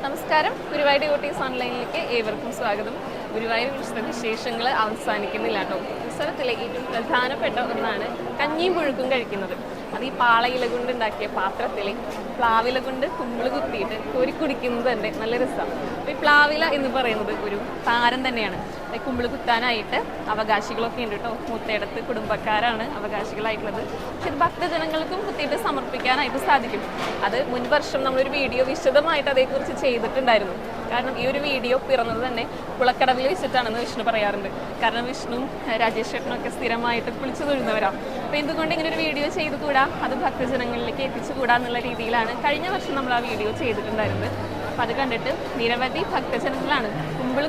നമസ്കാരം. ഗുരുവായൂർ ഡിവോട്ടീസ് ഓൺലൈനിലേക്ക് ഏവർക്കും സ്വാഗതം. ഗുരുവായൂർ വിശേഷങ്ങൾ അവസാനിക്കുന്നില്ല കേട്ടോ. ഉത്സവത്തിലെ ഏറ്റവും പ്രധാനപ്പെട്ട ഒന്നാണ് കഞ്ഞിയും പുഴുക്കും കഴിക്കുന്നത്. അത് ഈ പാളയില കൊണ്ട് ഉണ്ടാക്കിയ പാത്രത്തിൽ പ്ലാവില കൊണ്ട് കുമ്പിള് കുത്തിയിട്ട് കോരി കുടിക്കുന്നത് തന്നെ നല്ല രസമാണ്. അപ്പോൾ ഈ പ്ലാവില എന്ന് പറയുന്നത് ഒരു താരം തന്നെയാണ്. കുമ്പിള് കുത്താനായിട്ട് അവകാശികളൊക്കെ ഉണ്ട് കേട്ടോ. മുത്തേടത്ത് കുടുംബക്കാരാണ് അവകാശികളായിട്ടുള്ളത്. പക്ഷെ ഇത് ഭക്തജനങ്ങൾക്കും കുത്തിയിട്ട് സമർപ്പിക്കാനായിട്ട് സാധിക്കും. അത് മുൻ വർഷം നമ്മളൊരു വീഡിയോ വിശദമായിട്ട് അതേക്കുറിച്ച് ചെയ്തിട്ടുണ്ടായിരുന്നു. കാരണം ഈ ഒരു വീഡിയോ പിറന്നത് തന്നെ കുളക്കടവിൽ വെച്ചിട്ടാണെന്ന് വിഷ്ണു പറയാറുണ്ട്. കാരണം വിഷ്ണുവും രാജേഷ് ചേട്ടനും ഒക്കെ സ്ഥിരമായിട്ട് കുളിച്ചു തൊഴുന്നവരാണ്. അപ്പോൾ എന്തുകൊണ്ട് ഇങ്ങനെ ഒരു വീഡിയോ ചെയ്തുകൂടാ, അത് ഭക്തജനങ്ങളിലേക്ക് എത്തിച്ചുകൂടാ എന്നുള്ള രീതിയിലാണ് കഴിഞ്ഞ വർഷം നമ്മൾ ആ വീഡിയോ ചെയ്തിട്ടുണ്ടായിരുന്നത്. അപ്പോൾ അത് കണ്ടിട്ട് നിരവധി ഭക്തജനങ്ങളാണ് കുമ്പിള്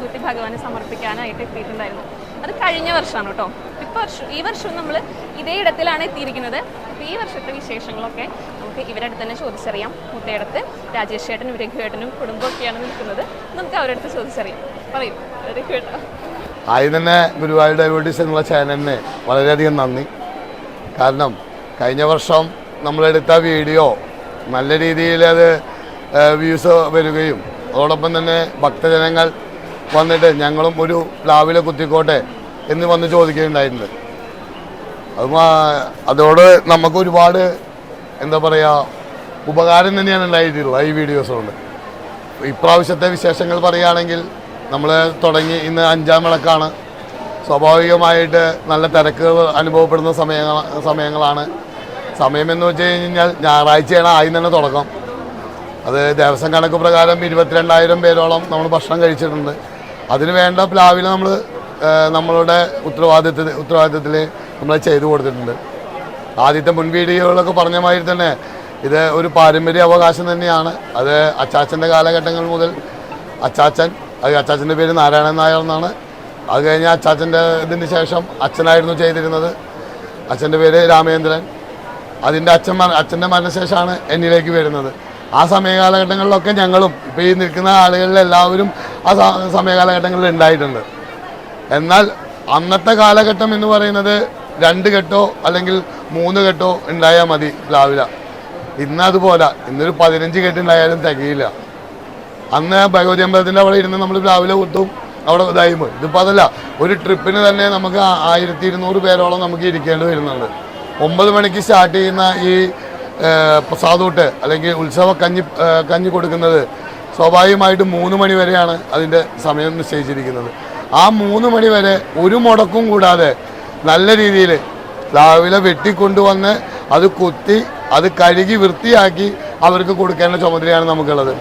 കുത്തി ഭഗവാനെ സമർപ്പിക്കാനായിട്ട് എത്തിയിട്ടുണ്ടായിരുന്നു. അത് കഴിഞ്ഞ വർഷമാണ് കേട്ടോ. ഈ വർഷവും നമ്മൾ ഇതേ ഇടത്തിലാണ് എത്തിയിരിക്കുന്നത്. അപ്പോൾ ഈ വർഷത്തെ വിശേഷങ്ങളൊക്കെ നമുക്ക് ഇവരുടെ അടുത്ത് തന്നെ ചോദിച്ചറിയാം. മുത്തേടത്ത് രാജേഷ് ചേട്ടനും രഘുവേട്ടനും കുടുംബമൊക്കെയാണ് നിൽക്കുന്നത്. നമുക്ക് അവരുടെ അടുത്ത് ചോദിച്ചറിയാം. പറയും രഘുവേട്ട. ആദ്യം തന്നെ ഗുരുവായൂർ ഡൈവേർട്ടീസ് എന്നുള്ള ചാനലിന് വളരെയധികം നന്ദി. കാരണം കഴിഞ്ഞ വർഷം നമ്മളെടുത്ത വീഡിയോ നല്ല രീതിയിൽ അത് വ്യൂസ് വരികയും അതോടൊപ്പം തന്നെ ഭക്തജനങ്ങൾ വന്നിട്ട് ഞങ്ങളും ഒരു പ്ലാവില കുത്തിക്കോട്ടെ എന്ന് വന്ന് ചോദിക്കുകയുണ്ടായിട്ടുണ്ട്. അതോട് നമുക്ക് ഒരുപാട് എന്താ പറയുക ഉപകാരം തന്നെയാണ് ഉണ്ടായിട്ടുള്ളത് ഈ വീഡിയോസ് കൊണ്ട്. ഇപ്രാവശ്യത്തെ വിശേഷങ്ങൾ പറയുകയാണെങ്കിൽ നമ്മൾ തുടങ്ങി ഇന്ന് 5-ാം വിളക്കാണ്. സ്വാഭാവികമായിട്ട് നല്ല തിരക്കുകൾ അനുഭവപ്പെടുന്ന സമയങ്ങളാണ്. സമയമെന്ന് വെച്ച് കഴിഞ്ഞാൽ ഞായറാഴ്ചയാണ് ആദ്യം തന്നെ തുടക്കം. അത് ദേവസ്വം കണക്ക് പ്രകാരം 22,000 പേരോളം നമ്മൾ ഭക്ഷണം കഴിച്ചിട്ടുണ്ട്. അതിന് വേണ്ട പ്ലാവിൽ നമ്മളുടെ ഉത്തരവാദിത്തത്തിൽ നമ്മൾ ചെയ്തു കൊടുത്തിട്ടുണ്ട്. ആദ്യത്തെ മുൻ വീഡിയോകളൊക്കെ പറഞ്ഞ മാതിരി തന്നെ ഇത് ഒരു പാരമ്പര്യ അവകാശം തന്നെയാണ്. അത് അച്ചാച്ചൻ്റെ കാലഘട്ടങ്ങൾ മുതൽ അച്ചാച്ചൻ്റെ പേര് നാരായണൻ നായർ എന്നാണ്. അത് കഴിഞ്ഞ് അച്ചാച്ചൻ്റെ ഇതിന് ശേഷം അച്ഛനായിരുന്നു ചെയ്തിരുന്നത്. അച്ഛൻ്റെ പേര് രാമേന്ദ്രൻ. അതിൻ്റെ അച്ഛൻ്റെ മരണശേഷമാണ് എന്നിലേക്ക് വരുന്നത്. ആ സമയകാലഘട്ടങ്ങളിലൊക്കെ ഞങ്ങളും ഇപ്പോൾ ഈ നിൽക്കുന്ന ആളുകളിൽ എല്ലാവരും ആ സമയകാലഘട്ടങ്ങളിൽ ഉണ്ടായിട്ടുണ്ട്. എന്നാൽ അന്നത്തെ കാലഘട്ടം എന്ന് പറയുന്നത് 2 കെട്ടോ അല്ലെങ്കിൽ 3 കെട്ടോ ഉണ്ടായാൽ മതി പ്ലാവില. ഇന്ന് അതുപോലെ ഇന്നൊരു 15 കെട്ട് ഉണ്ടായാലും തികയില്ല. അന്ന് ഭഗവതി അമ്പലത്തിൻ്റെ അവിടെ ഇരുന്ന് നമ്മൾ പ്ലാവില കുത്തും, അവിടെ ഇതായി പോയി. ഇതിപ്പോൾ അതല്ല, ഒരു ട്രിപ്പിന് തന്നെ നമുക്ക് 1200 പേരോളം നമുക്ക് ഇരിക്കേണ്ടി വരുന്നുണ്ട്. 9 മണിക്ക് സ്റ്റാർട്ട് ചെയ്യുന്ന ഈ പ്രസാദൂട്ട് അല്ലെങ്കിൽ ഉത്സവ കഞ്ഞി കൊടുക്കുന്നത് സ്വാഭാവികമായിട്ട് 3 മണി വരെയാണ് അതിൻ്റെ സമയം നിശ്ചയിച്ചിരിക്കുന്നത്. ആ 3 മണി വരെ ഒരു മുടക്കും കൂടാതെ നല്ല രീതിയിൽ പ്ലാവില വെട്ടിക്കൊണ്ടുവന്ന് അത് കുത്തി അത് കഴുകി വൃത്തിയാക്കി അവർക്ക് കൊടുക്കേണ്ട ചുമതലയാണ് നമുക്കുള്ളത്.